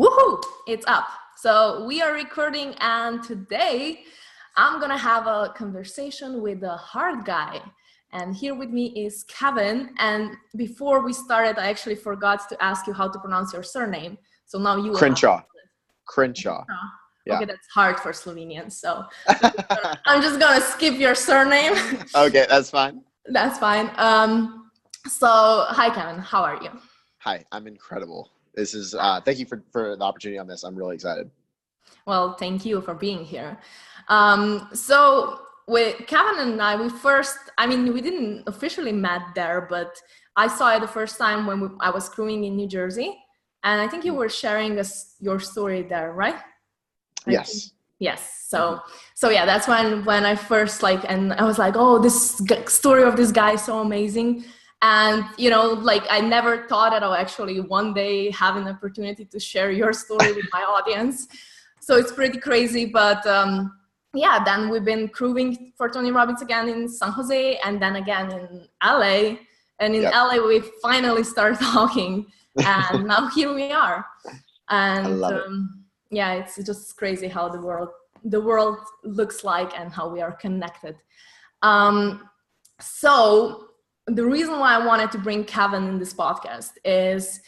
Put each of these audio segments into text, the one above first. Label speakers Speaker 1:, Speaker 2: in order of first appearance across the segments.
Speaker 1: Woohoo! It's up. So we are recording, and today I'm gonna have a conversation with a hard guy. And here with me is Kevin. And before we started, I actually forgot to ask you how to pronounce your surname. So now you will
Speaker 2: Crenshaw.
Speaker 1: Crenshaw.
Speaker 2: Yeah.
Speaker 1: Okay, that's hard for Slovenians. So I'm just gonna skip your surname.
Speaker 2: Okay, that's fine.
Speaker 1: That's fine. So hi Kevin, how are you?
Speaker 2: Hi, I'm incredible. This is thank you for the opportunity on this. I'm really excited.
Speaker 1: Well, thank you for being here. So with Kevin and I, we didn't officially met there, but I saw it the first time when I was crewing in New Jersey. And I think you were sharing your story there, right?
Speaker 2: Yes.
Speaker 1: Yes. So yeah, that's when I first and I was like, oh, this story of this guy is so amazing. And, I never thought that I'll actually one day have an opportunity to share your story with my audience. So it's pretty crazy. But then we've been crewing for Tony Robbins again in San Jose and then again in LA. And in LA, we finally started talking. And now here we are. And
Speaker 2: I love it.
Speaker 1: It's just crazy how the world looks like and how we are connected. So the reason why I wanted to bring Kevin in this podcast is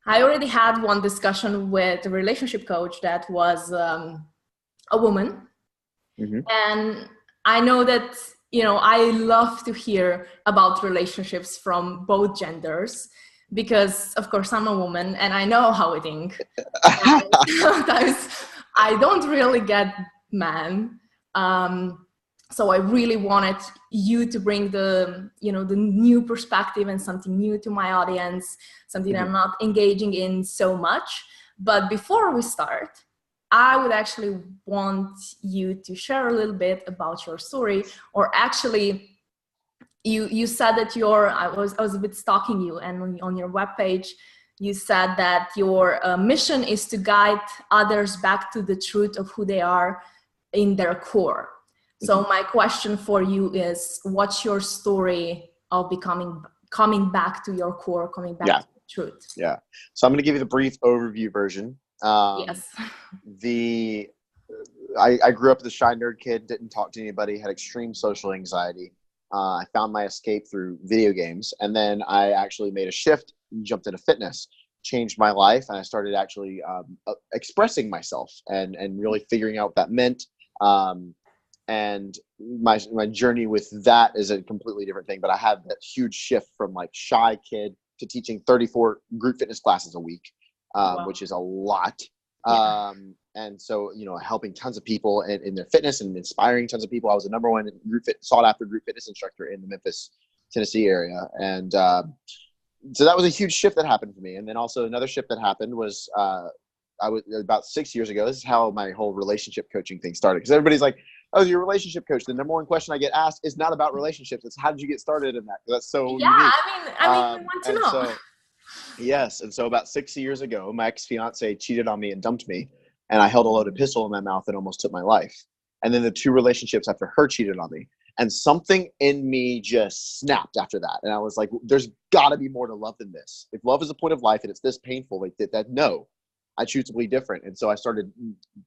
Speaker 1: I already had one discussion with a relationship coach that was a woman. Mm-hmm. And I know that, I love to hear about relationships from both genders because, of course, I'm a woman and I know how it is. Sometimes I don't really get men. So I really wanted you to bring the new perspective and something new to my audience, something I'm not engaging in so much. But before we start, I would actually want you to share a little bit about your story, or actually you said that I was a bit stalking you, and on your webpage, you said that your mission is to guide others back to the truth of who they are in their core. So my question for you is, what's your story of coming back to your core, coming back to the truth?
Speaker 2: Yeah. So I'm going to give you the brief overview version.
Speaker 1: Yes.
Speaker 2: I grew up as a shy nerd kid, didn't talk to anybody, had extreme social anxiety. I found my escape through video games. And then I actually made a shift, jumped into fitness, changed my life. And I started actually expressing myself and really figuring out what that meant. And my journey with that is a completely different thing. But I had that huge shift from shy kid to teaching 34 group fitness classes a week, which is a lot. Yeah. And so, helping tons of people in their fitness and inspiring tons of people. I was the number one sought after group fitness instructor in the Memphis, Tennessee area. And so that was a huge shift that happened for me. And then also another shift that happened was I was about 6 years ago. This is how my whole relationship coaching thing started. Because everybody's like, oh, you're a relationship coach. The number one question I get asked is not about relationships. It's how did you get started in that? That's so unique.
Speaker 1: I mean, we want to know.
Speaker 2: So, yes. And so about 6 years ago, my ex-fiance cheated on me and dumped me. And I held a loaded pistol in my mouth and almost took my life. And then the 2 relationships after her cheated on me. And something in me just snapped after that. And I was like, there's got to be more to love than this. If love is a point of life and it's this painful, no. I choose to be different. And so I started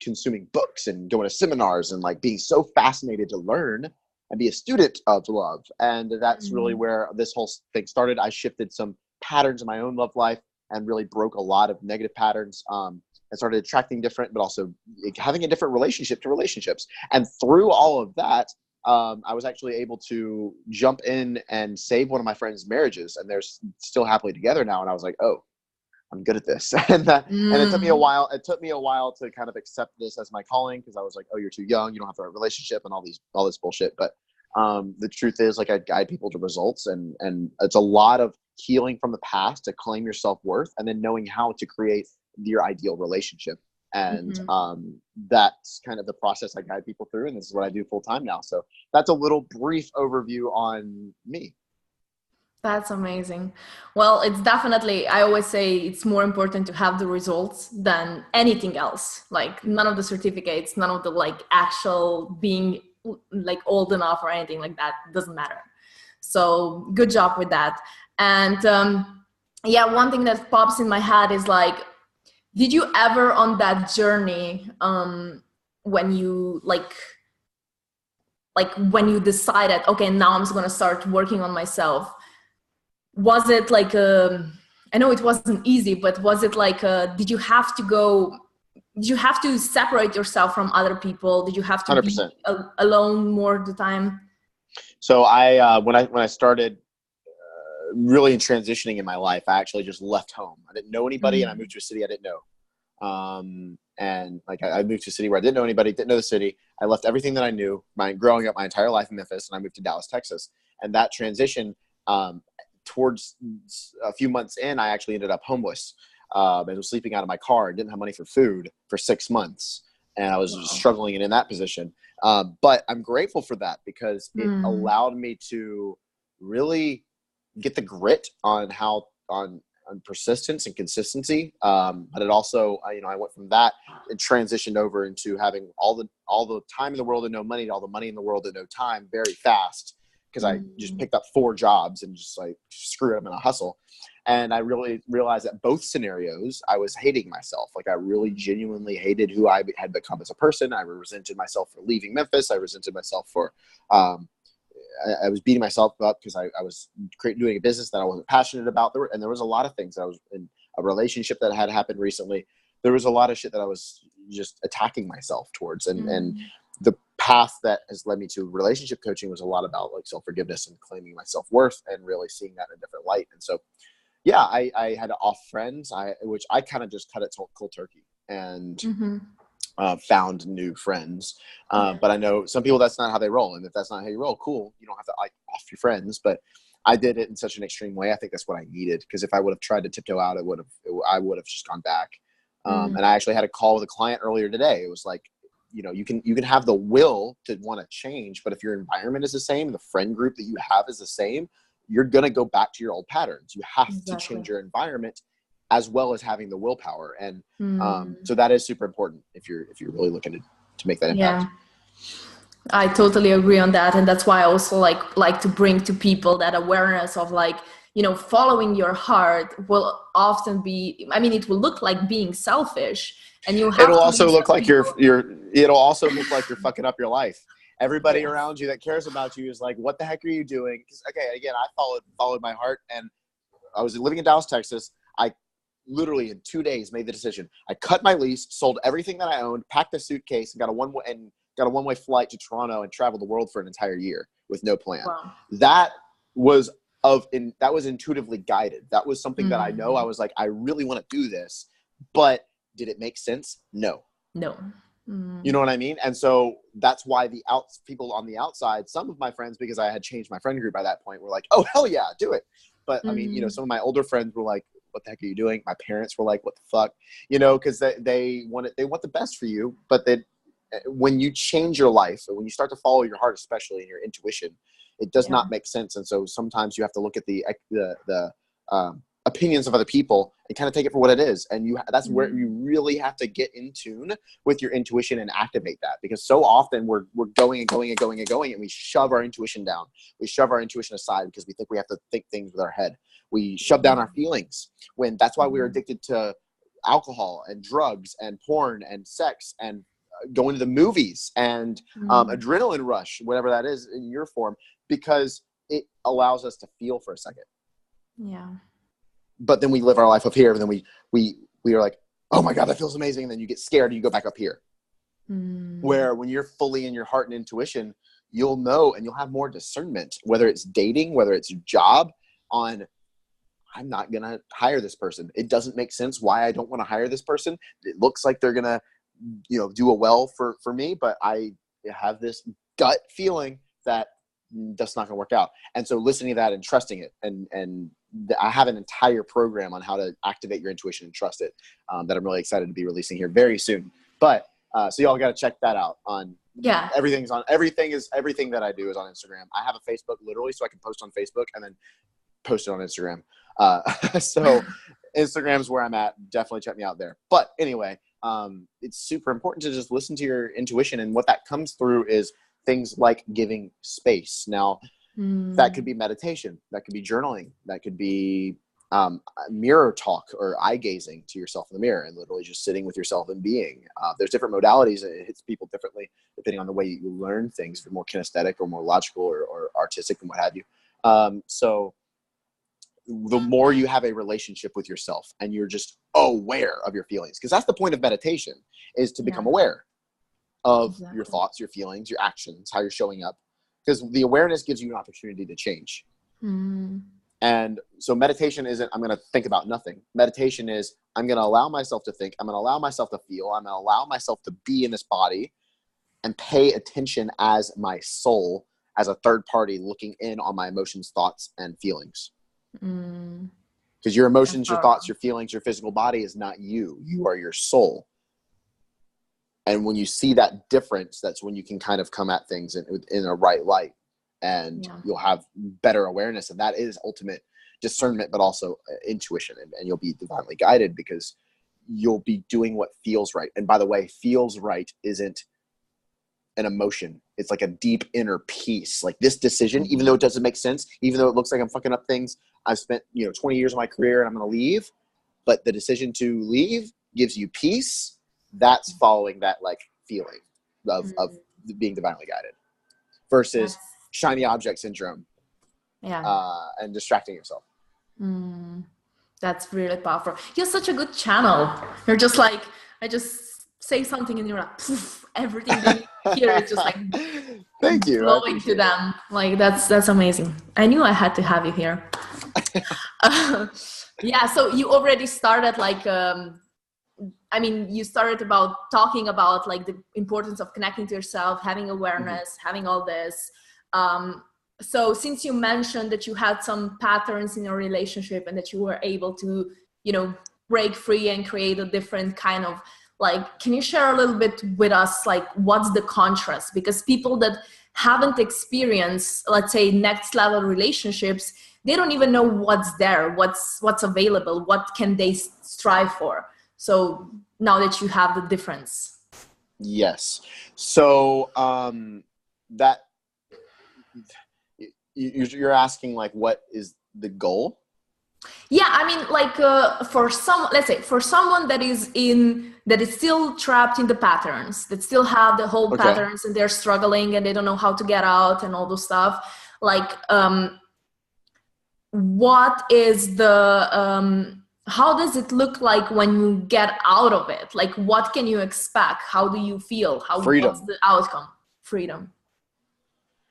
Speaker 2: consuming books and going to seminars and being so fascinated to learn and be a student of love. And that's really where this whole thing started. I shifted some patterns in my own love life and really broke a lot of negative patterns. And started attracting different, but also having a different relationship to relationships. And through all of that, I was actually able to jump in and save one of my friends' marriages, and they're still happily together now. And I was like, oh, I'm good at this. And it took me a while. It took me a while to kind of accept this as my calling, because I was like, oh, you're too young. You don't have the right relationship and all this bullshit. But the truth is, I guide people to results, and it's a lot of healing from the past to claim your self-worth, and then knowing how to create your ideal relationship. And that's kind of the process I guide people through. And this is what I do full time now. So that's a little brief overview on me.
Speaker 1: That's amazing. Well, it's definitely, I always say it's more important to have the results than anything else. None of the certificates, none of the actual being old enough or anything like that doesn't matter. So good job with that. And one thing that pops in my head is Did you ever on that journey, when you when you decided, okay, now I'm just going to start working on myself, was it like I know it wasn't easy, but was it like did you have to separate yourself from other people? Did you have to
Speaker 2: 100%.
Speaker 1: be alone more of the time?
Speaker 2: So when I started really transitioning in my life, I actually just left home. I didn't know anybody, and I moved to a city I didn't know. And like I moved to a city where I didn't know anybody, didn't know the city. I left everything that I knew, growing up my entire life in Memphis, and I moved to Dallas, Texas. And that transition, towards a few months in, I actually ended up homeless. I was sleeping out of my car and didn't have money for food for 6 months. And I was struggling in that position. But I'm grateful for that because it allowed me to really get the grit on persistence and consistency. But it also, I went from that and transitioned over into having all the time in the world and no money, to all the money in the world and no time very fast. Because I just picked up 4 jobs and just like screwed them in a hustle. And I really realized that both scenarios, I was hating myself. Like I really genuinely hated who I had become as a person. I resented myself for leaving Memphis. I resented myself for, I was beating myself up because I was doing a business that I wasn't passionate about. And there was a lot of things that I was in a relationship that had happened recently. There was a lot of shit that I was just attacking myself towards. And the path that has led me to relationship coaching was a lot about like self-forgiveness and claiming my self-worth and really seeing that in a different light. And so, yeah, I had to off friends, which I kind of just cut it cold turkey and found new friends. But I know some people, that's not how they roll. And if that's not how you roll, cool. You don't have to like off your friends, but I did it in such an extreme way. I think that's what I needed. Because if I would have tried to tiptoe out, I would have just gone back. And I actually had a call with a client earlier today. It was like, you can have the will to want to change, but if your environment is the same, the friend group that you have is the same, you're going to go back to your old patterns. You have to change your environment as well as having the willpower. And so that is super important if you're really looking to make that impact.
Speaker 1: Yeah, I totally agree on that. And that's why I also like to bring to people that awareness of like, following your heart will often be, it will look like being selfish, and you have
Speaker 2: it'll also look like it'll also look like you're fucking up your life. Everybody around you that cares about you is like, what the heck are you doing? Because again, I followed my heart, and I was living in Dallas, Texas. I literally in 2 days made the decision. I cut my lease, sold everything that I owned, packed a suitcase, and got a one-way flight to Toronto and traveled the world for an entire year with no plan.
Speaker 1: Wow.
Speaker 2: That was intuitively guided. That was something that I know. I was like, I really want to do this, but did it make sense? No. You know what I mean? And so that's why people on the outside, some of my friends, because I had changed my friend group by that point, were like, oh, hell yeah, do it. But some of my older friends were like, what the heck are you doing? My parents were like, what the fuck? Because they want the best for you. But when you change your life, when you start to follow your heart, especially in your intuition, it does not make sense. And so sometimes you have to look at the opinions of other people and kind of take it for what it is. And that's where you really have to get in tune with your intuition and activate that, because so often we're going and going and going and going, and we shove our intuition down. We shove our intuition aside because we think we have to think things with our head. We shove down our feelings, when that's why we're addicted to alcohol and drugs and porn and sex and going to the movies and adrenaline rush, whatever that is in your form, because it allows us to feel for a second.
Speaker 1: Yeah.
Speaker 2: But then we live our life up here, and then we are like, oh my God, that feels amazing. And then you get scared and you go back up here. Where when you're fully in your heart and intuition, you'll know, and you'll have more discernment, whether it's dating, whether it's your job, on, I'm not going to hire this person. It doesn't make sense why I don't want to hire this person. It looks like they're going to, do it well for me, but I have this gut feeling that that's not going to work out. And so listening to that and trusting it, and I have an entire program on how to activate your intuition and trust it, that I'm really excited to be releasing here very soon. But so y'all got to check that out. Everything that I do is on Instagram. I have a Facebook, literally, so I can post on Facebook and then post it on Instagram. So Instagram's where I'm at. Definitely check me out there. But anyway, it's super important to just listen to your intuition, and what that comes through is things like giving space. Now, that could be meditation, that could be journaling, that could be mirror talk or eye gazing to yourself in the mirror and literally just sitting with yourself and being. There's different modalities, and it hits people differently depending on the way you learn things, if you're more kinesthetic or more logical or artistic and what have you. So the more you have a relationship with yourself and you're just aware of your feelings, because that's the point of meditation, is to become aware of your thoughts, your feelings, your actions, how you're showing up, because the awareness gives you an opportunity to change. And so meditation isn't, I'm going to think about nothing. Meditation is, I'm going to allow myself to think. I'm going to allow myself to feel. I'm going to allow myself to be in this body and pay attention as my soul, as a third party looking in on my emotions, thoughts, and feelings. Because your emotions, your thoughts, your feelings, your physical body is not you. You are your soul. And when you see that difference, that's when you can kind of come at things in a right light. And you'll have better awareness, and that is ultimate discernment, but also intuition, and you'll be divinely guided because you'll be doing what feels right. And by the way, feels right isn't an emotion. It's like a deep inner peace. Like this decision, even though it doesn't make sense, even though it looks like I'm fucking up things, I've spent 20 years of my career and I'm going to leave, but the decision to leave gives you peace. That's following that like feeling of being divinely guided versus shiny object syndrome, and distracting yourself.
Speaker 1: That's really powerful. You're such a good channel. You're just like, I just say something and you're like, poof, everything they hear is just like
Speaker 2: thank you,
Speaker 1: flowing to them. Like that's amazing. I knew I had to have you here. So you already started like you started about talking about like the importance of connecting to yourself, having awareness, having all this. So since you mentioned that you had some patterns in your relationship and that you were able to, break free and create a different kind of like, can you share a little bit with us, like what's the contrast? Because people that haven't experienced, let's say, next level relationships, they don't even know what's there, what's available, what can they strive for. So now that you have the difference.
Speaker 2: Yes. So that you're asking like, what is the goal?
Speaker 1: Yeah, I mean, like for someone that is still trapped in the patterns, that still have the whole patterns and they're struggling and they don't know how to get out and all those stuff. Like, what is the how does it look like when you get out of it? Like, what can you expect? How do you feel?
Speaker 2: Freedom.
Speaker 1: What's the outcome? Freedom.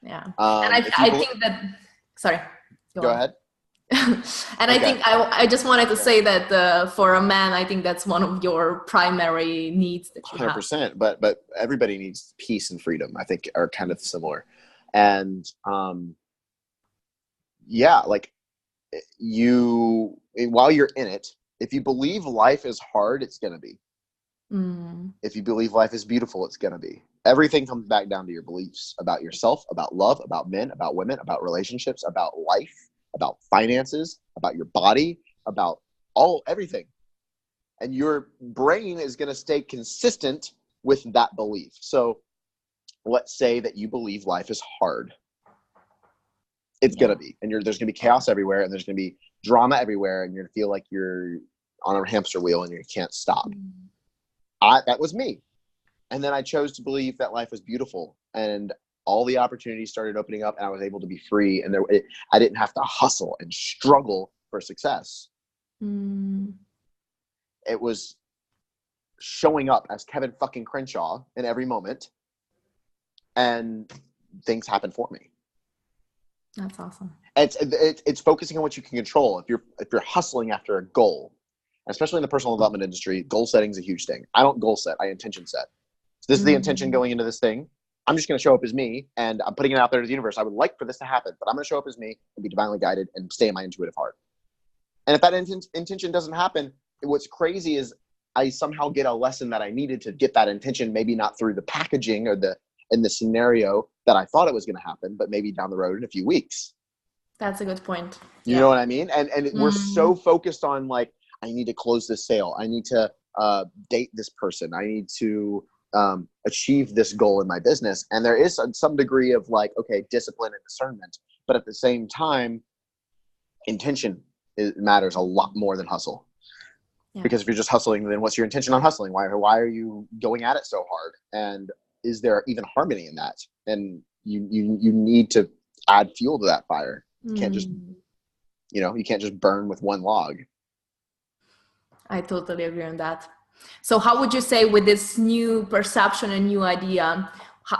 Speaker 1: Yeah. And I think that, sorry.
Speaker 2: Go ahead.
Speaker 1: And I think I just wanted to say that for a man, I think that's one of your primary needs that you
Speaker 2: 100%,
Speaker 1: have.
Speaker 2: But everybody needs peace and freedom, I think, are kind of similar. And like while you're in it, if you believe life is hard, it's going to be. If you believe life is beautiful, it's going to be. Everything comes back down to your beliefs about yourself, about love, about men, about women, about relationships, about life, about finances, about your body, about everything. And your brain is going to stay consistent with that belief. So let's say that you believe life is hard. It's going to be. And there's going to be chaos everywhere, and there's going to be drama everywhere, and you're going to feel like you're on a hamster wheel and you can't stop. That was me. And then I chose to believe that life was beautiful, and all the opportunities started opening up, and I was able to be free, and I didn't have to hustle and struggle for success. It was showing up as Kevin fucking Crenshaw in every moment, and things happened for me.
Speaker 1: That's awesome.
Speaker 2: It's focusing on what you can control. If you're hustling after a goal, especially in the personal development industry, goal setting is a huge thing. I don't goal set, I intention set. So this is the intention going into this thing. I'm just going to show up as me, and I'm putting it out there to the universe. I would like for this to happen, but I'm going to show up as me and be divinely guided and stay in my intuitive heart. And if that intention doesn't happen, what's crazy is I somehow get a lesson that I needed to get that intention, maybe not through the packaging or in the scenario that I thought it was going to happen, but maybe down the road in a few weeks.
Speaker 1: That's a good point.
Speaker 2: You know what I mean? And we're so focused on like, I need to close this sale. I need to date this person. I need to achieve this goal in my business. And there is some degree of like, okay, discipline and discernment, but at the same time, intention it matters a lot more than hustle.
Speaker 1: Yeah.
Speaker 2: Because if you're just hustling, then what's your intention on hustling? Why are you going at it so hard? And is there even harmony in that? And you need to add fuel to that fire. You can't just, you can't just burn with one log.
Speaker 1: I totally agree on that. So how would you say, with this new perception and new idea,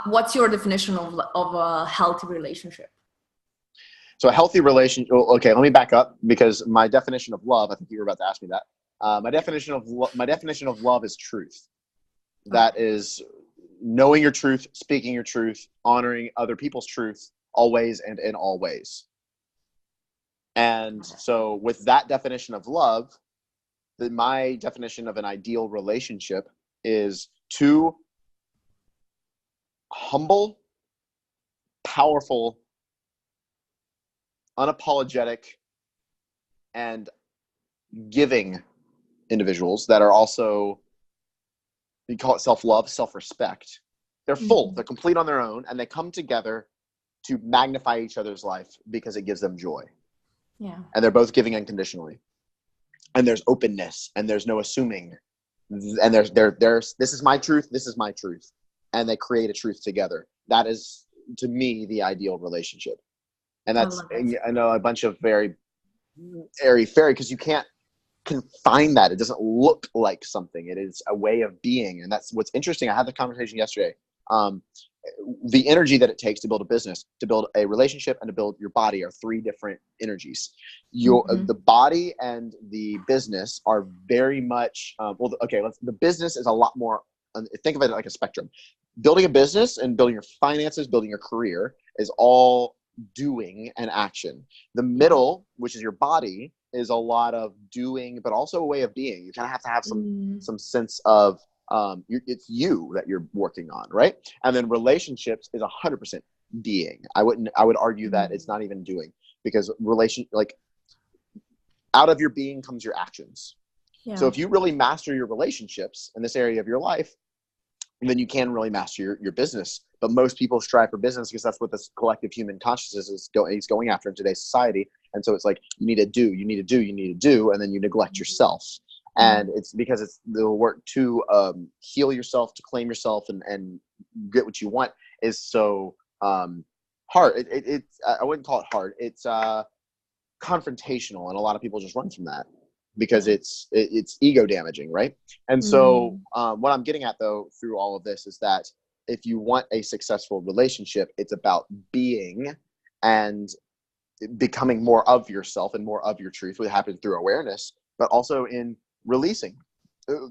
Speaker 1: what's your definition of a healthy relationship?
Speaker 2: So a healthy relationship, okay, let me back up, because my definition of love, I think you were about to ask me that. My definition of love is truth. That is knowing your truth, speaking your truth, honoring other people's truth, always and in all ways. And so with that definition of love, my definition of an ideal relationship is two humble, powerful, unapologetic, and giving individuals that are also, you call it self-love, self-respect. They're full, they're complete on their own, and they come together to magnify each other's life because it gives them joy.
Speaker 1: Yeah.
Speaker 2: And they're both giving unconditionally. And there's openness, and there's no assuming. And there's this is my truth, this is my truth. And they create a truth together. That is, to me, the ideal relationship. And that's, I know a bunch of very airy-fairy, because you can't confine that. It doesn't look like something. It is a way of being. And that's what's interesting. I had the conversation yesterday. The energy that it takes to build a business, to build a relationship, and to build your body are three different energies. The body and the business are very much, the business is a lot more, think of it like a spectrum. Building a business and building your finances, building your career is all doing and action. The middle, which is your body, is a lot of doing, but also a way of being. You kind of have to have some sense of, it's you that you're working on, right? And then relationships is 100% being. I would argue that it's not even doing, because out of your being comes your actions. Yeah. So if you really master your relationships in this area of your life, then you can really master your business. But most people strive for business because that's what this collective human consciousness is going after in today's society. And so it's like, you need to do, and then you neglect yourself. And it's because it's the work to heal yourself, to claim yourself, and get what you want is so hard. I wouldn't call it hard. It's confrontational, and a lot of people just run from that because it's ego damaging, right? And so what I'm getting at, though, through all of this is that if you want a successful relationship, it's about being and becoming more of yourself and more of your truth, which happens through awareness, but also in releasing.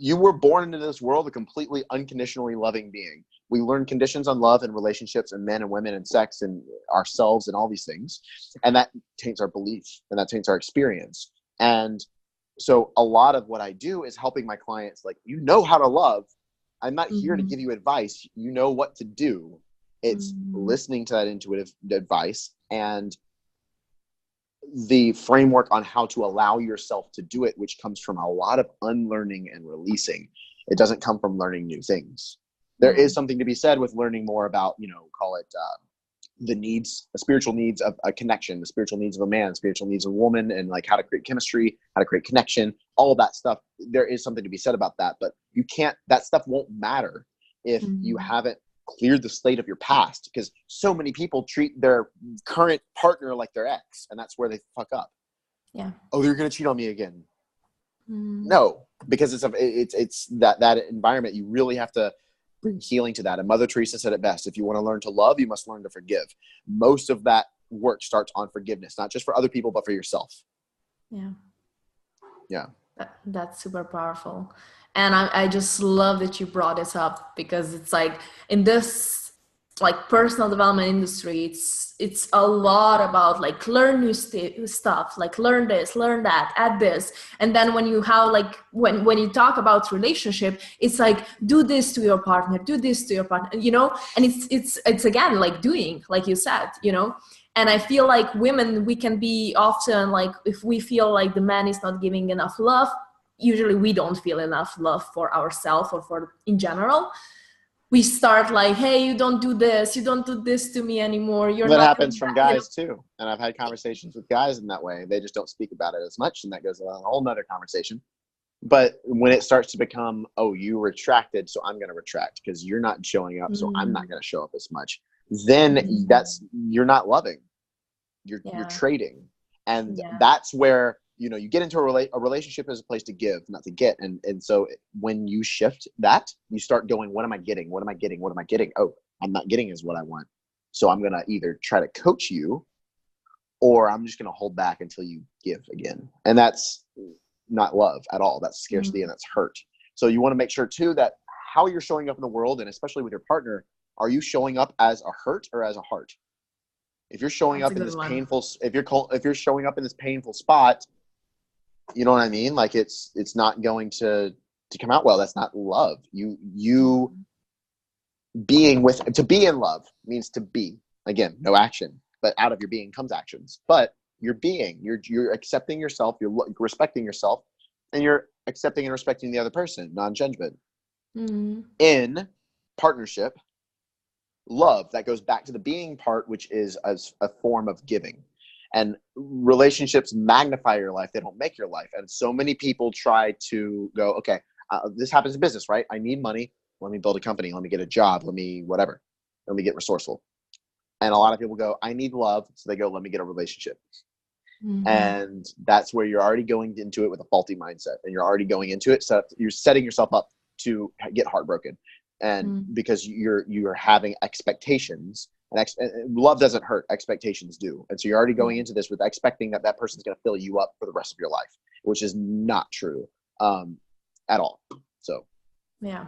Speaker 2: You were born into this world a completely unconditionally loving being. We learn conditions on love and relationships and men and women and sex and ourselves and all these things. And that taints our belief, and that taints our experience. And so a lot of what I do is helping my clients, like, you know how to love. I'm not here to give you advice. You know what to do. It's listening to that intuitive advice and the framework on how to allow yourself to do it, which comes from a lot of unlearning and releasing. It doesn't come from learning new things. There is something to be said with learning more about, call it the spiritual needs of a connection, the spiritual needs of a man, spiritual needs of a woman, and like how to create chemistry, how to create connection, all of that stuff. There is something to be said about that, but that stuff won't matter if you haven't cleared the slate of your past, because so many people treat their current partner like their ex, and that's where they fuck up. Yeah. Oh, they're going to cheat on me again. No, because it's that environment. You really have to bring healing to that. And Mother Teresa said it best: if you want to learn to love, you must learn to forgive. Most of that work starts on forgiveness, not just for other people, but for yourself. Yeah.
Speaker 1: That's super powerful. And I just love that you brought this up, because it's like, in this like personal development industry, it's a lot about like learn new stuff, like learn this, learn that, add this. And then when you have like, when you talk about relationship, it's like, do this to your partner, do this to your partner, and it's again, like doing, like you said, And I feel like women, we can be often like, if we feel like the man is not giving enough love, usually we don't feel enough love for ourselves or in general. we start like, hey, you don't do this to me anymore, you're
Speaker 2: that
Speaker 1: not
Speaker 2: happens from guys too, and I've had conversations with guys in that way. They just don't speak about it as much, and that goes on a whole nother conversation. But when it starts to become, oh, you retracted, so I'm going to retract because you're not showing up, so I'm not going to show up as much, then you're not loving, you're trading. And that's where, you know, you get into a relationship as a place to give, not to get. And so when you shift that, you start going, what am I getting? What am I getting? What am I getting? Oh, I'm not getting is what I want. So I'm going to either try to coach you, or I'm just going to hold back until you give again. And that's not love at all. That's scarcity and that's hurt. So you want to make sure too that how you're showing up in the world, and especially with your partner, are you showing up as a hurt or as a heart? If you're showing up in this painful, if you're showing up in this painful spot, you know what I mean? Like it's not going to come out well. That's not love. You being to be in love means to be, again, no action, but out of your being comes actions. But you're accepting yourself, you're respecting yourself, and you're accepting and respecting the other person, non-judgment. In partnership, love, that goes back to the being part, which is as a form of giving. And relationships magnify your life. They don't make your life. And so many people try to go, okay, this happens in business, right? I need money. Let me build a company. Let me get a job. Let me whatever. Let me get resourceful. And a lot of people go, I need love. So they go, let me get a relationship. And that's where you're already going into it with a faulty mindset. And you're already going into it. So you're setting yourself up to get heartbroken. And because you're having expectations, and love doesn't hurt, expectations do. And so you're already going into this with expecting that person's going to fill you up for the rest of your life, which is not true at all. So
Speaker 1: yeah.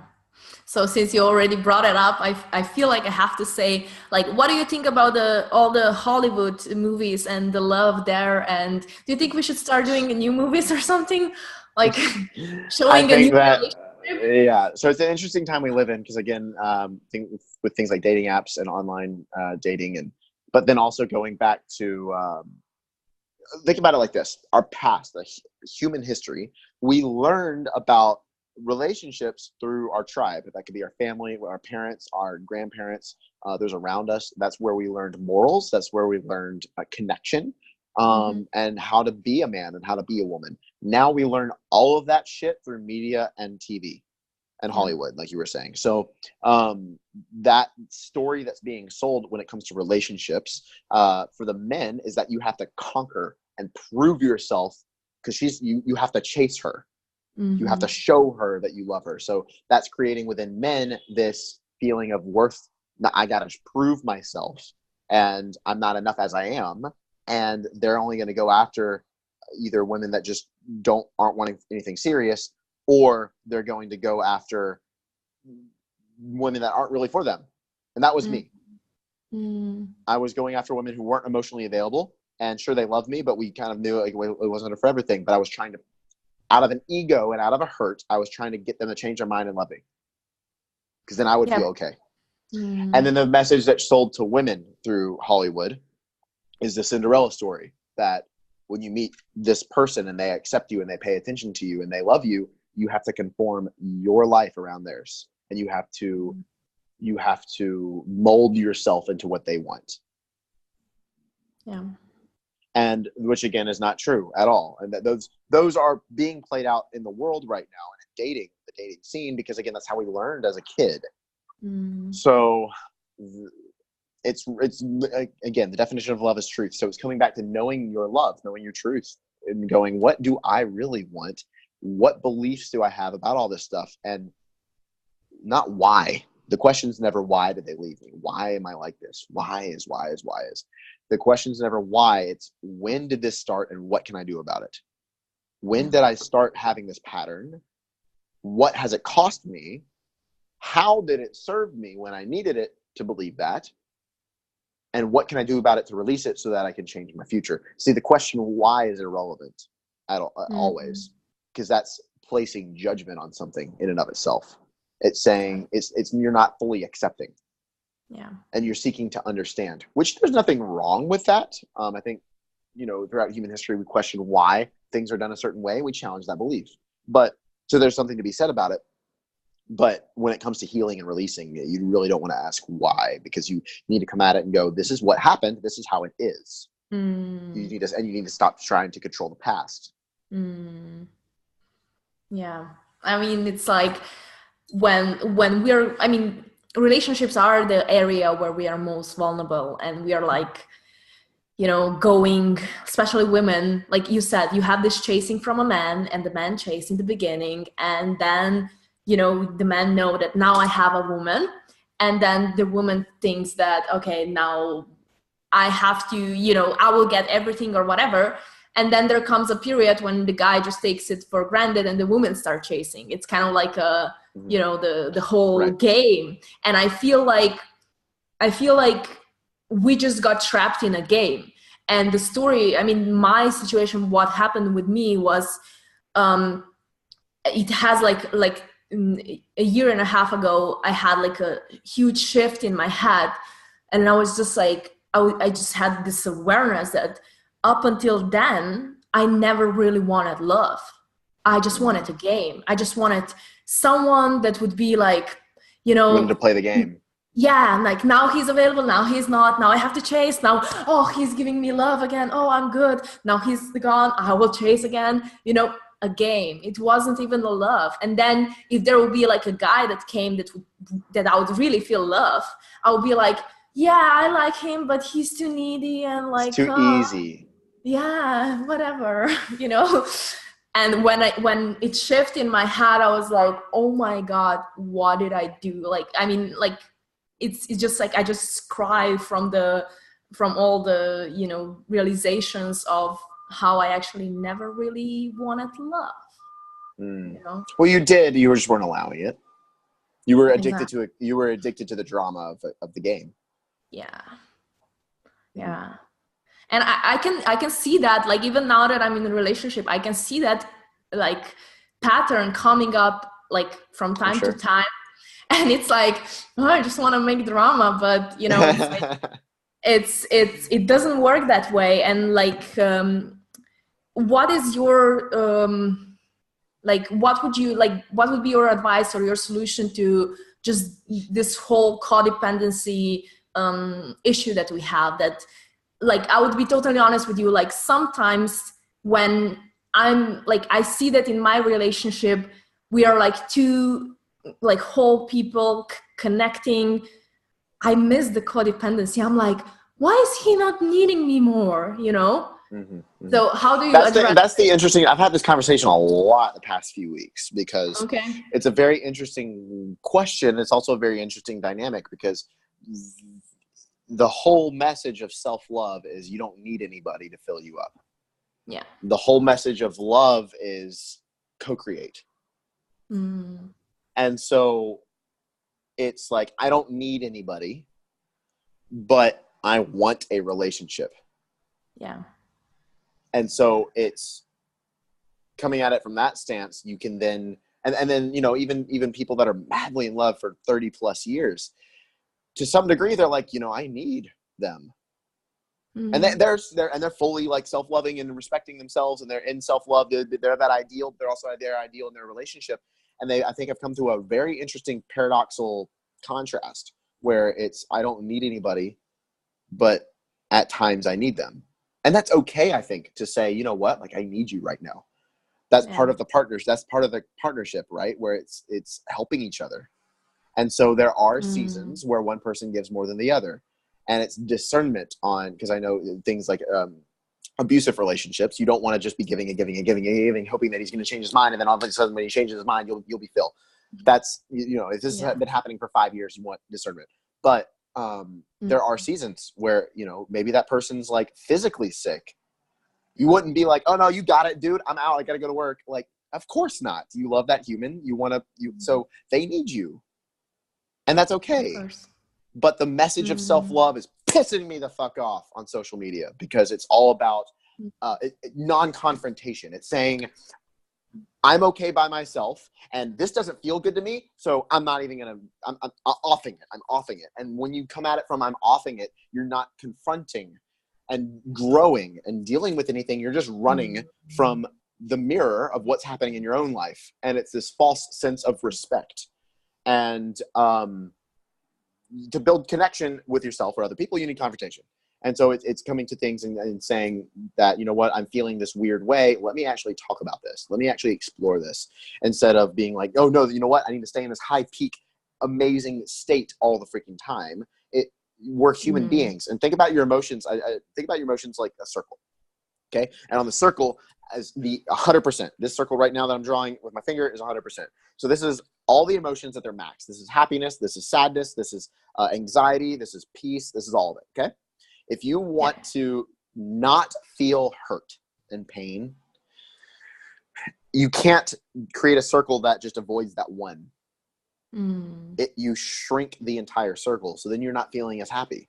Speaker 1: So since you already brought it up, I feel like I have to say, like, what do you think about all the Hollywood movies and the love there? And do you think we should start doing new movies or something, like showing a new relationship?
Speaker 2: Yeah. So it's an interesting time we live in, because again, with things like dating apps and online dating, but then also going back to think about it like this: our past, the human history, we learned about relationships through our tribe. That could be our family, our parents, our grandparents, those around us. That's where we learned morals. That's where we learned connection, and how to be a man and how to be a woman. Now we learn all of that shit through media and TV and Hollywood, like you were saying. So that story that's being sold when it comes to relationships for the men is that you have to conquer and prove yourself, because you have to chase her. You have to show her that you love her. So that's creating within men this feeling of worth. I got to prove myself, and I'm not enough as I am. And they're only going to go after either women that just aren't wanting anything serious, or they're going to go after women that aren't really for them. And that was me. I was going after women who weren't emotionally available, and sure, they loved me, but we kind of knew it wasn't for everything. But I was trying to, out of an ego and out of a hurt, I was trying to get them to change their mind and love me, because then I would feel okay. And then the message that's sold to women through Hollywood is the Cinderella story, that when you meet this person and they accept you and they pay attention to you and they love you, you have to conform your life around theirs, and you have to mold yourself into what they want.
Speaker 1: Yeah.
Speaker 2: And which again is not true at all. And that those are being played out in the world right now, and in the dating scene, because again, that's how we learned as a kid. So it's again, the definition of love is truth. So it's coming back to knowing your love, knowing your truth, and going, what do I really want? What beliefs do I have about all this stuff? And not why. The question's never, why did they leave me? Why am I like this? Why is. The question's never why. It's, when did this start and what can I do about it? When did I start having this pattern? What has it cost me? How did it serve me when I needed it to believe that? And what can I do about it to release it so that I can change my future? See, the question why is irrelevant always, because that's placing judgment on something in and of itself. It's saying it's you're not fully accepting.
Speaker 1: Yeah. And
Speaker 2: you're seeking to understand, which there's nothing wrong with that. I think, throughout human history, we question why things are done a certain way. We challenge that belief. But so there's something to be said about it. But when it comes to healing and releasing, you really don't want to ask why, because you need to come at it and go, this is what happened. This is how it is. You need to stop trying to control the past.
Speaker 1: Yeah. I mean, it's like when we're, I mean, relationships are the area where we are most vulnerable, and we are like, you know, going, especially women, like you said, you have this chasing from a man, and the man chase in the beginning, and then, you know, the man know that now I have a woman, and then the woman thinks that, okay, now I have to, you know, I will get everything or whatever. And then there comes a period when the guy just takes it for granted and the women start chasing. It's kind of like a, you know, the whole game. And I feel like we just got trapped in a game. And the story, I mean, my situation, what happened with me was, it has like a year and a half ago, I had like a huge shift in my head. And I was just like, I just had this awareness that up until then, I never really wanted love. I just wanted a game. I just wanted someone that would be like, you know,
Speaker 2: You wanted to play the game.
Speaker 1: Yeah, and like now he's available, now he's not, now I have to chase, now, oh, he's giving me love again, oh, I'm good, now he's gone, I will chase again, you know, a game. It wasn't even the love. And then if there would be like a guy that came that I would really feel love, I would be like, yeah, I like him, but he's too needy and like,
Speaker 2: it's too easy.
Speaker 1: Yeah, whatever, you know. And when it shifted in my head, I was like, oh my God, what did I do? Like, I mean, like, it's just like I just cry from all the, you know, realizations of how I actually never really wanted love. You know?
Speaker 2: Well, you did. You just weren't allowing it. You were addicted to it. You were addicted to the drama of the game.
Speaker 1: Yeah. Yeah. And I can see that, like, even now that I'm in a relationship, I can see that like pattern coming up like from time to time. And it's like, oh, I just want to make drama, but you know, it's like, it doesn't work that way. And like, what is your like, what would be your advice or your solution to just this whole codependency issue that we have? That, like, I would be totally honest with you, like, sometimes when I'm like, I see that in my relationship, we are like two like whole people connecting, I miss the codependency. I'm like, why is he not needing me more, you know? So how do you
Speaker 2: that's the interesting, I've had this conversation a lot the past few weeks, because it's a very interesting question. It's also a very interesting dynamic, because the whole message of self-love is you don't need anybody to fill you up.
Speaker 1: Yeah.
Speaker 2: The whole message of love is co-create. And so it's like, I don't need anybody, but I want a relationship.
Speaker 1: Yeah.
Speaker 2: And so it's coming at it from that stance. You can then, and then, you know, even people that are madly in love for 30 plus years, to some degree, they're like, you know, I need them. And they're fully like self-loving and respecting themselves, and they're in self-love. They're that ideal. They're also their ideal in their relationship. And I think have come to a very interesting paradoxical contrast where it's, I don't need anybody, but at times I need them. And that's okay, I think, to say, you know what, like, I need you right now. That's part of the partners. That's part of the partnership, right? Where it's helping each other. And so there are seasons where one person gives more than the other. And it's discernment on, because I know things like abusive relationships, you don't want to just be giving, hoping that he's going to change his mind. And then all of a sudden, when he changes his mind, you'll be Phil. That's, you know, if this has been happening for 5 years, you want discernment. But there are seasons where, you know, maybe that person's like physically sick. You wouldn't be like, oh no, you got it, dude, I'm out, I got to go to work. Like, of course not. You love that human. You want to, so they need you. And that's okay. But the message of self-love is pissing me the fuck off on social media, because it's all about non-confrontation. It's saying, I'm okay by myself, and this doesn't feel good to me, so I'm not even going to, I'm offing it. I'm offing it. And when you come at it from I'm offing it, you're not confronting and growing and dealing with anything. You're just running from the mirror of what's happening in your own life. And it's this false sense of respect. And to build connection with yourself or other people, you need confrontation. And so it's coming to things and saying that, you know what, I'm feeling this weird way. Let me actually talk about this. Let me actually explore this, instead of being like, oh no, you know what, I need to stay in this high peak, amazing state all the freaking time. We're human beings. And think about your emotions. I think about your emotions like a circle. Okay. And on the circle as the 100%, this circle right now that I'm drawing with my finger is 100%. So this is all the emotions at their max. This is happiness. This is sadness. This is anxiety. This is peace. This is all of it. Okay. If you want to not feel hurt and pain, you can't create a circle that just avoids that one. You shrink the entire circle. So then you're not feeling as happy.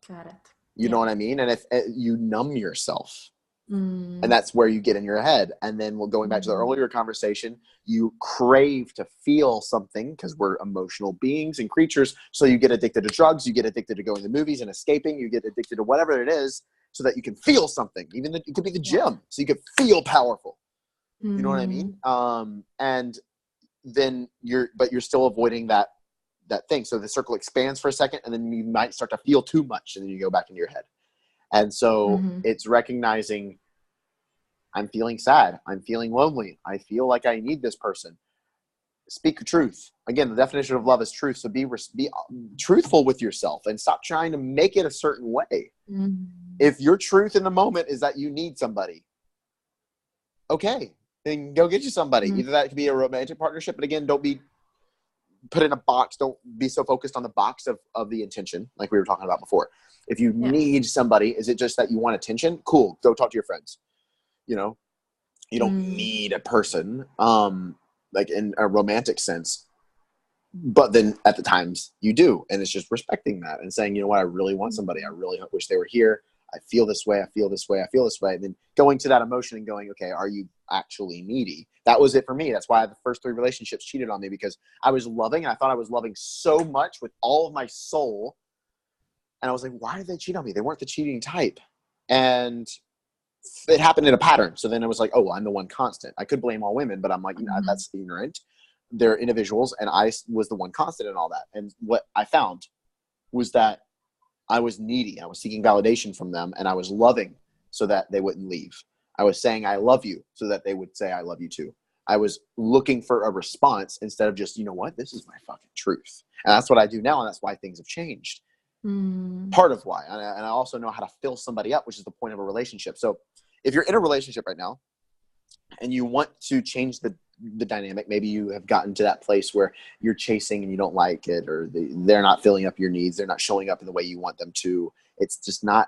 Speaker 1: Got it.
Speaker 2: You know what I mean? And if you numb yourself, and that's where you get in your head. And then going back to the earlier conversation, you crave to feel something because we're emotional beings and creatures. So you get addicted to drugs, you get addicted to going to movies and escaping, you get addicted to whatever it is so that you can feel something. Even it could be the gym, so you could feel powerful. You know what I mean? And then you're still avoiding that thing. So the circle expands for a second, and then you might start to feel too much, and then you go back into your head. And so it's recognizing, I'm feeling sad. I'm feeling lonely. I feel like I need this person. Speak truth. Again, the definition of love is truth. So be truthful with yourself and stop trying to make it a certain way. If your truth in the moment is that you need somebody, okay, then go get you somebody. Either that could be a romantic partnership, but again, don't be put in a box. Don't be so focused on the box of the intention, like we were talking about before. If you need somebody, is it just that you want attention? Cool. Go talk to your friends. You know, you don't need a person, like in a romantic sense, but then at the times you do. And it's just respecting that and saying, you know what, I really want somebody. I really wish they were here. I feel this way. I feel this way. I feel this way. And then going to that emotion and going, okay, are you actually needy? That was it for me. That's why the first 3 relationships cheated on me, because I was loving, and I thought I was loving so much with all of my soul. And I was like, why did they cheat on me? They weren't the cheating type. And it happened in a pattern. So then it was like, oh, well, I'm the one constant. I could blame all women, but I'm like, you know, that's ignorant. They're individuals, and I was the one constant in all that. And what I found was that I was needy. I was seeking validation from them, and I was loving so that they wouldn't leave. I was saying, I love you, so that they would say, I love you too. I was looking for a response instead of just, you know what, this is my fucking truth. And that's what I do now. And that's why things have changed. Part of why. And I also know how to fill somebody up, which is the point of a relationship. So if you're in a relationship right now and you want to change the dynamic, maybe you have gotten to that place where you're chasing and you don't like it, or they're not filling up your needs. They're not showing up in the way you want them to. It's just not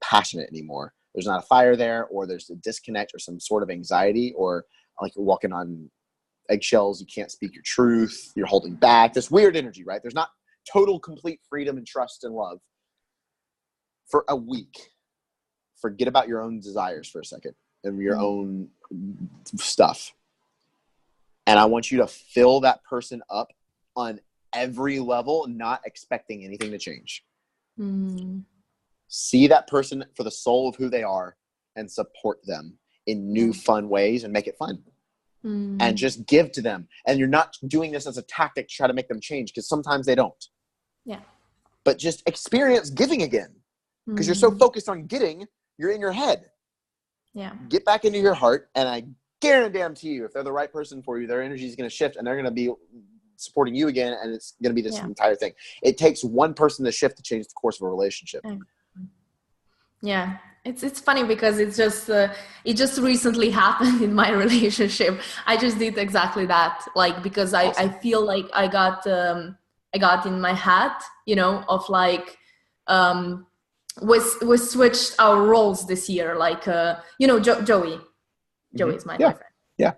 Speaker 2: passionate anymore. There's not a fire there, or there's a disconnect or some sort of anxiety, or like you're walking on eggshells. You can't speak your truth. You're holding back. This weird energy, right? There's not total, complete freedom and trust and love. For a week, forget about your own desires for a second and your own stuff. And I want you to fill that person up on every level, not expecting anything to change. See that person for the soul of who they are and support them in new, fun ways, and make it fun. And just give to them. And you're not doing this as a tactic to try to make them change, because sometimes they don't.
Speaker 1: Yeah.
Speaker 2: But just experience giving again, because you're so focused on getting, you're in your head.
Speaker 1: Yeah.
Speaker 2: Get back into your heart, and I guarantee you, if they're the right person for you, their energy is going to shift, and they're going to be supporting you again, and it's going to be this entire thing. It takes one person to shift to change the course of a relationship.
Speaker 1: Yeah, it's funny because it just recently happened in my relationship. I just did exactly that, like, because I feel like I got in my head, you know, of like we switched our roles this year, like you know, Joey is my boyfriend. Yeah.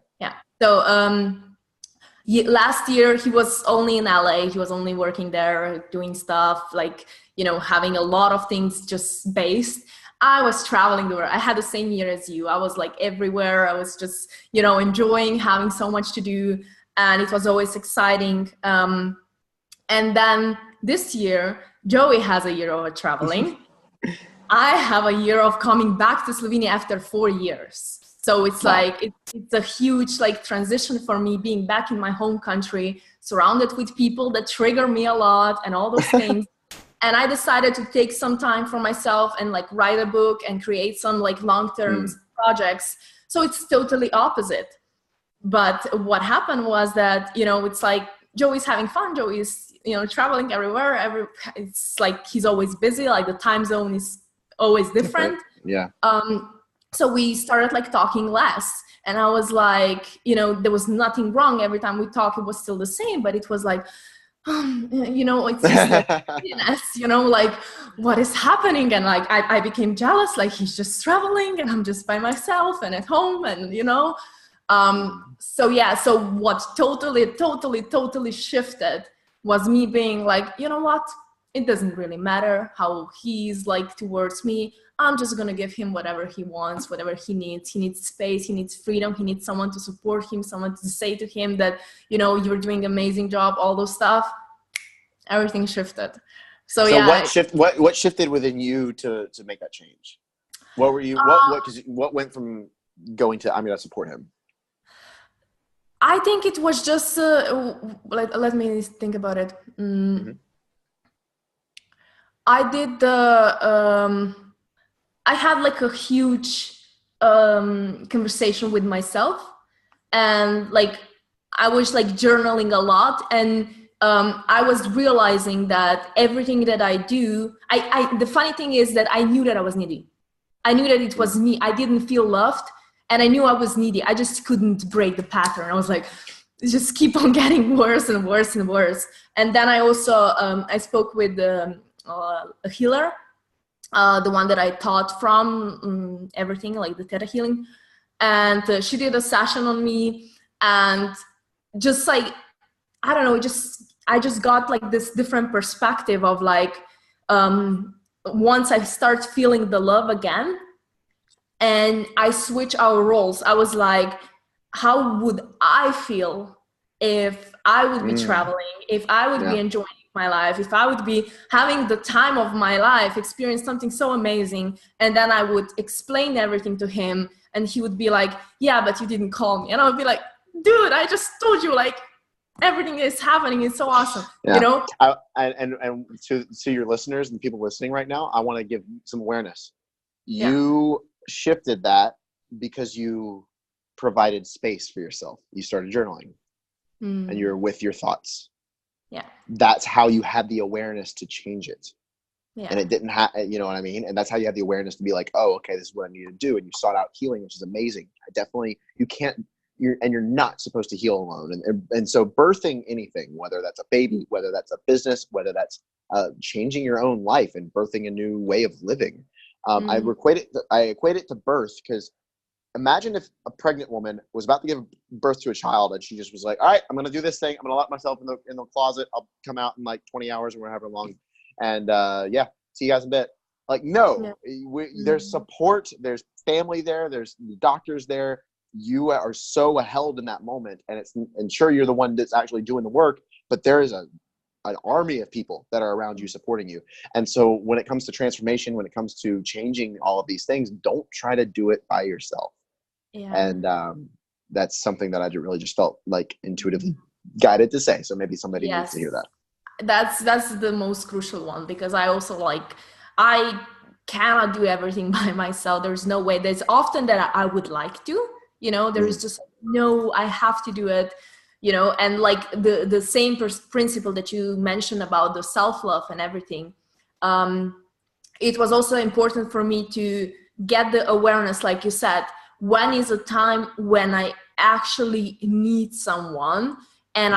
Speaker 1: So last year he was only in LA. He was only working there, doing stuff, like, you know, having a lot of things just based. I was traveling the world. I had the same year as you. I was like everywhere. I was just, you know, enjoying, having so much to do. And it was always exciting. And then this year, Joey has a year of traveling. I have a year of coming back to Slovenia after 4 years. So it's
Speaker 2: Wow.
Speaker 1: like, it's a huge like transition for me being back in my home country, surrounded with people that trigger me a lot and all those things. And I decided to take some time for myself and like write a book and create some like long-term projects. So it's totally opposite. But what happened was that, you know, it's like Joey's having fun. Joey's, you know, traveling everywhere. It's like he's always busy. Like the time zone is always different.
Speaker 2: Yeah.
Speaker 1: So we started like talking less. And I was like, you know, there was nothing wrong. Every time we talk, it was still the same. But it was like, you know, it's just like, you know, like what is happening? And like I became jealous. Like he's just traveling and I'm just by myself and at home, and you know. So yeah, so what totally shifted was me being like, you know what, it doesn't really matter how he's like towards me. I'm just gonna give him whatever he wants, whatever he needs. He needs space, he needs freedom, he needs someone to support him, someone to say to him that, you know, you're doing an amazing job, all those stuff. Everything shifted. So yeah.
Speaker 2: What shifted within you to make that change? What were you, what went from going to, I'm gonna support him?
Speaker 1: I think it was just, let me think about it. I did I had like a huge conversation with myself, and like I was like journaling a lot, and I was realizing that everything that I do, the funny thing is that I knew that I was needy. I knew that it was me. I didn't feel loved. And I knew I was needy. I just couldn't break the pattern. I was like, just keep on getting worse and worse and worse. And then I also, I spoke with a healer, the one that I taught from everything, like the Theta healing. And she did a session on me. And just like, I don't know, I just got like this different perspective of like, once I start feeling the love again, and I switch our roles. I was like, how would I feel if I would be traveling, if I would be enjoying my life, if I would be having the time of my life, experience something so amazing, and then I would explain everything to him, and he would be like, yeah, but you didn't call me. And I would be like, dude, I just told you, like, everything is happening. It's so awesome.
Speaker 2: Yeah.
Speaker 1: You know?
Speaker 2: And to your listeners and people listening right now, I want to give some awareness. You shifted that because you provided space for yourself. You started journaling and you're with your thoughts.
Speaker 1: Yeah.
Speaker 2: That's how you had the awareness to change it.
Speaker 1: Yeah.
Speaker 2: And it didn't have, you know what I mean? And that's how you had the awareness to be like, oh, okay, this is what I need to do. And you sought out healing, which is amazing. You're not supposed to heal alone. And so birthing anything, whether that's a baby, whether that's a business, whether that's changing your own life and birthing a new way of living. I equate it to birth, because imagine if a pregnant woman was about to give birth to a child and she just was like, all right, I'm going to do this thing. I'm going to lock myself in the closet. I'll come out in like 20 hours and we're having long. And see you guys in a bit. Like, no, there's support. There's family there. There's doctors there. You are so held in that moment, and sure, you're the one that's actually doing the work, but there is an army of people that are around you supporting you. And so when it comes to transformation, when it comes to changing all of these things, don't try to do it by yourself. Yeah. And that's something that I really just felt like intuitively guided to say. So maybe somebody needs to hear that.
Speaker 1: That's the most crucial one, because I also I cannot do everything by myself. There's no way. There's often that I would like to, there is just no, I have to do it. And like the same principle that you mentioned about the self-love and everything, it was also important for me to get the awareness, like you said, when is a time when I actually need someone, and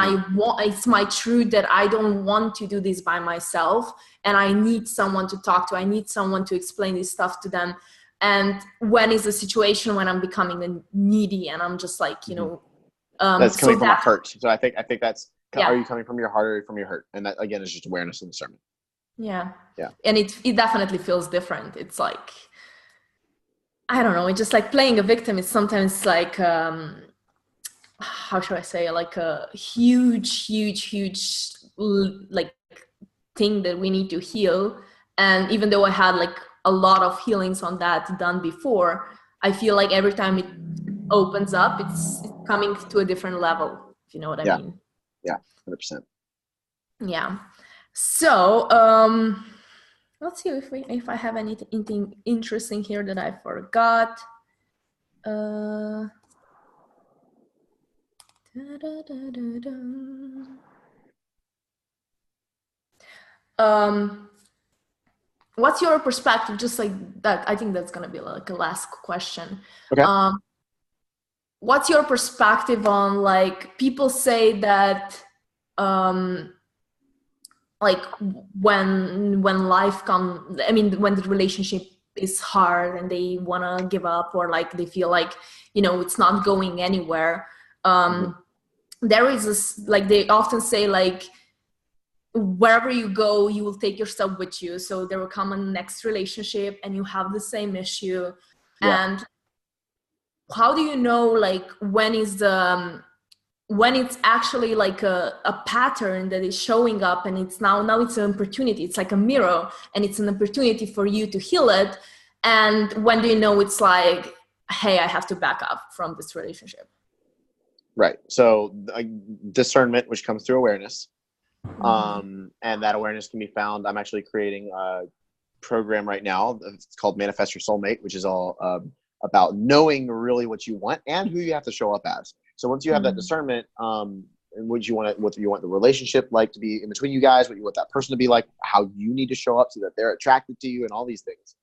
Speaker 1: it's my truth that I don't want to do this by myself, and I need someone to talk to, I need someone to explain this stuff to them. And when is a situation when I'm becoming needy and I'm just like,
Speaker 2: that's coming from a hurt. So I think that's, are you coming from your heart or from your hurt? And that, again, is just awareness and discernment.
Speaker 1: Yeah. And it definitely feels different. It's like, I don't know. It's just like playing a victim is sometimes like, how should I say, like a huge like thing that we need to heal. And even though I had like a lot of healings on that done before, I feel like every time it opens up, it's coming to a different level, if you know what I mean.
Speaker 2: Yeah, 100%.
Speaker 1: Yeah. So let's see if I have anything interesting here that I forgot. What's your perspective? Just like that, I think that's gonna be like a last question.
Speaker 2: Okay.
Speaker 1: What's your perspective on, like, people say that like when life comes, I mean, when the relationship is hard and they want to give up, or like they feel like, you know, it's not going anywhere, there is this, like, they often say, like, wherever you go, you will take yourself with you, so there will come a next relationship and you have the same issue. And how do you know, like, when is the when it's actually like a pattern that is showing up, and it's now it's an opportunity, it's like a mirror, and it's an opportunity for you to heal it? And when do you know it's like, hey, I have to back up from this relationship?
Speaker 2: Right. So discernment, which comes through awareness. And that awareness can be found. I'm actually creating a program right now. It's called Manifest Your Soulmate, which is all about knowing really what you want and who you have to show up as. So once you have that discernment, and what you want the relationship like to be in between you guys, what you want that person to be like, how you need to show up so that they're attracted to you, and all these things.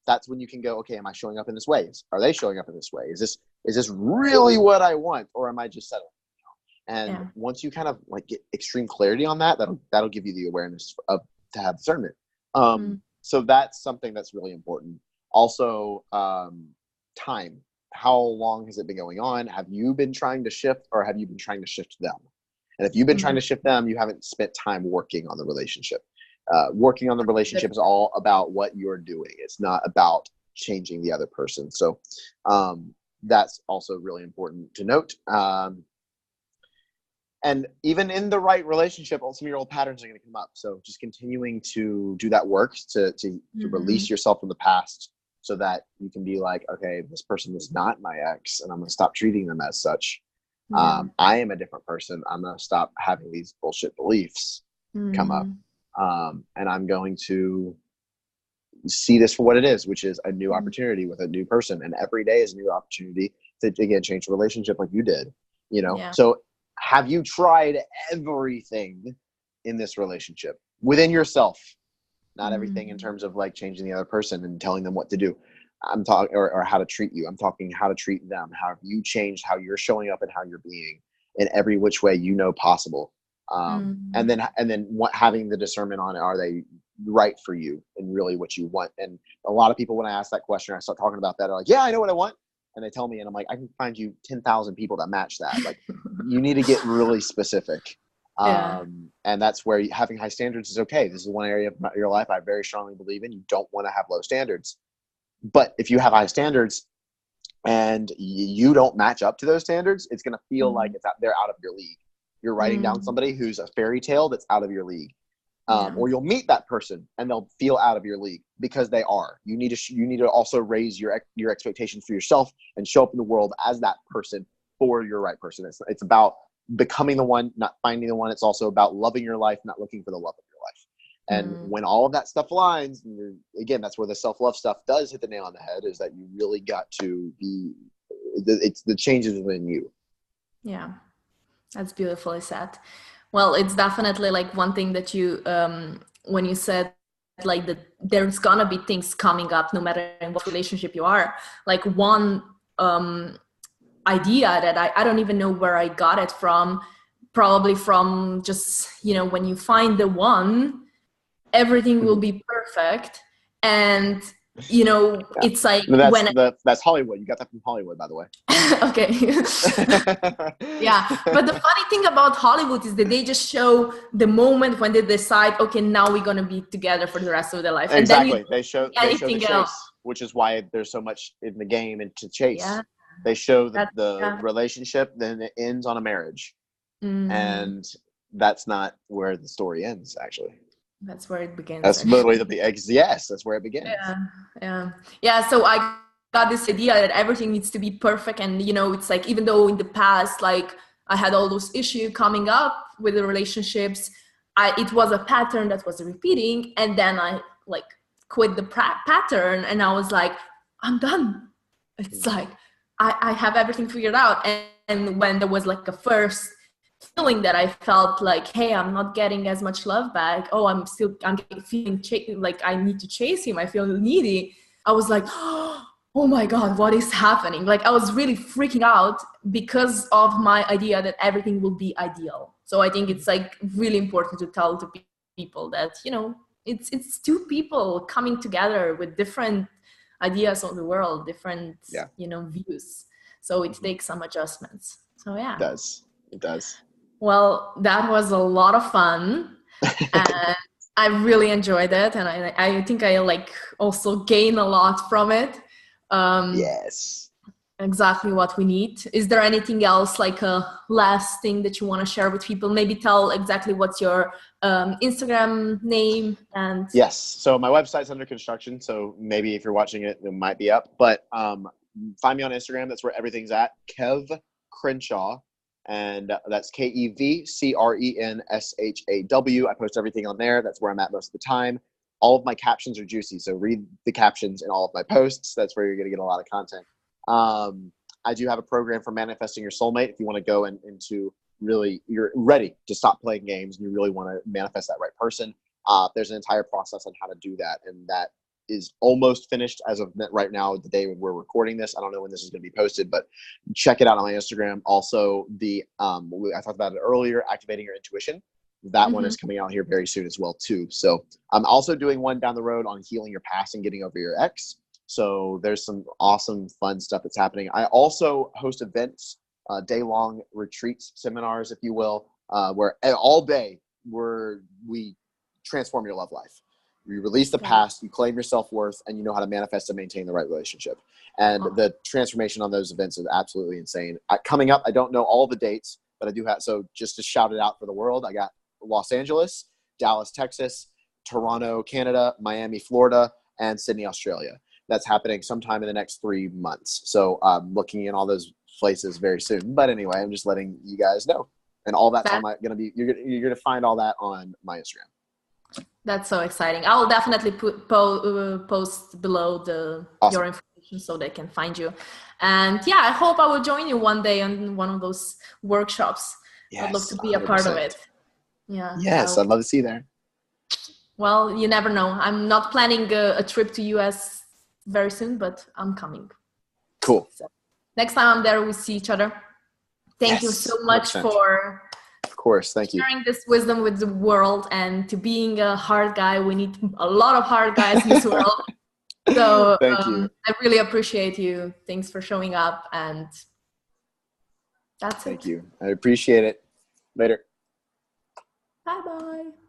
Speaker 2: That's when you can go, okay, am I showing up in this way? Are they showing up in this way? Is this really what I want, or am I just settling? And once you kind of like get extreme clarity on that, that'll give you the awareness to have discernment. So that's something that's really important. Also, time. How long has it been going on? Have you been trying to shift, or have you been trying to shift them? And if you've been trying to shift them, you haven't spent time working on the relationship. Working on the relationship is all about what you're doing. It's not about changing the other person. So that's also really important to note. And even in the right relationship, some of your old patterns are going to come up. So just continuing to do that work to release yourself from the past, so that you can be like, okay, this person is not my ex, and I'm going to stop treating them as such. I am a different person. I'm going to stop having these bullshit beliefs come up. And I'm going to see this for what it is, which is a new opportunity with a new person. And every day is a new opportunity to, again, change the relationship like you did, you know? So have you tried everything in this relationship within yourself? Not everything in terms of like changing the other person and telling them what to do. I'm talking, or how to treat you. I'm talking how to treat them. How have you changed how you're showing up and how you're being in every which way you know possible? And then having the discernment on, are they right for you and really what you want? And a lot of people, when I ask that question, I start talking about that, are like, yeah, I know what I want. And they tell me, and I'm like, I can find you 10,000 people that match that. Like, you need to get really specific. And that's where having high standards is okay. This is one area of your life I very strongly believe in. You don't want to have low standards. But if you have high standards and you don't match up to those standards, it's going to feel like they're out of your league. You're writing down somebody who's a fairy tale that's out of your league. Or you'll meet that person and they'll feel out of your league because they are. You need to also raise your expectations for yourself and show up in the world as that person for your right person. It's about becoming the one, not finding the one. It's also about loving your life, not looking for the love of your life. And when all of that stuff aligns, again, that's where the self-love stuff does hit the nail on the head, is that you really got to be, it's the changes within you.
Speaker 1: Yeah, that's beautifully said. Well, it's definitely like one thing that you, when you said like that there's gonna be things coming up no matter in what relationship you are, like one idea that I don't even know where I got it from, probably from just, you know, when you find the one, everything will be perfect. And you know, it's like,
Speaker 2: that's Hollywood. You got that from Hollywood, by the way.
Speaker 1: Okay. Yeah, but the funny thing about Hollywood is that they just show the moment when they decide, okay, now we're gonna be together for the rest of their life.
Speaker 2: Exactly.
Speaker 1: And then
Speaker 2: they show the chase, which is why there's so much in the game and to chase. They show the relationship, then it ends on a marriage, and that's not where the story ends. Actually,
Speaker 1: that's where it begins.
Speaker 2: That's literally the eggs. Yes, that's where it begins.
Speaker 1: Yeah. So I got this idea that everything needs to be perfect. And, you know, it's like, even though in the past, like I had all those issues coming up with the relationships, it was a pattern that was repeating. And then I like quit the pattern and I was like, I'm done. It's like, I have everything figured out. And when there was like a first feeling that I felt like, hey, I'm not getting as much love back. Oh, I'm feeling like I need to chase him. I feel needy. I was like, oh my God, what is happening? Like I was really freaking out because of my idea that everything will be ideal. So I think it's like really important to tell to people that, you know, it's two people coming together with different ideas of the world, different, you know, views. So it takes some adjustments. So yeah.
Speaker 2: It does.
Speaker 1: Well, that was a lot of fun. And I really enjoyed it. And I think I like also gain a lot from it.
Speaker 2: Yes.
Speaker 1: Exactly what we need. Is there anything else, like a last thing that you want to share with people? Maybe tell exactly what's your Instagram name and...
Speaker 2: Yes. So my website's under construction. So maybe if you're watching it, it might be up. But find me on Instagram. That's where everything's at. Kev Crenshaw. And that's KEVCRENSHAW. I post everything on there. That's where I'm at most of the time. All of my captions are juicy. So read the captions in all of my posts. That's where you're going to get a lot of content. I do have a program for manifesting your soulmate. If you want to go into really, you're ready to stop playing games and you really want to manifest that right person. There's an entire process on how to do that. And that is almost finished as of right now, the day we're recording this. I don't know when this is going to be posted, but check it out on my Instagram. Also, I talked about it earlier, activating your intuition. That one is coming out here very soon as well too. So I'm also doing one down the road on healing your past and getting over your ex. So there's some awesome, fun stuff that's happening. I also host events, day-long retreats, seminars, if you will, where all day we transform your love life. You release the past, you claim your self-worth, and you know how to manifest and maintain the right relationship. And the transformation on those events is absolutely insane. Coming up, I don't know all the dates, but I do have. So just to shout it out for the world, I got Los Angeles, Dallas, Texas, Toronto, Canada, Miami, Florida, and Sydney, Australia. That's happening sometime in the next 3 months. So I'm looking in all those places very soon. But anyway, I'm just letting you guys know. And all that's you're going to find all that on my Instagram.
Speaker 1: That's so exciting. I will definitely post below your information so they can find you. And yeah, I hope I will join you one day on one of those workshops. Yes, I'd love to be 100%. A part of it. Yeah.
Speaker 2: Yes, I'd love to see you there.
Speaker 1: Well, you never know. I'm not planning a trip to US very soon, but I'm coming.
Speaker 2: Cool.
Speaker 1: So next time I'm there, we'll see each other. Thank you so much 100%. For...
Speaker 2: Of course, thank you.
Speaker 1: Sharing this wisdom with the world, and to being a hard guy, we need a lot of hard guys in this world. So
Speaker 2: thank you.
Speaker 1: I really appreciate you. Thanks for showing up, and that's it.
Speaker 2: Thank you. I appreciate it. Later.
Speaker 1: Bye-bye.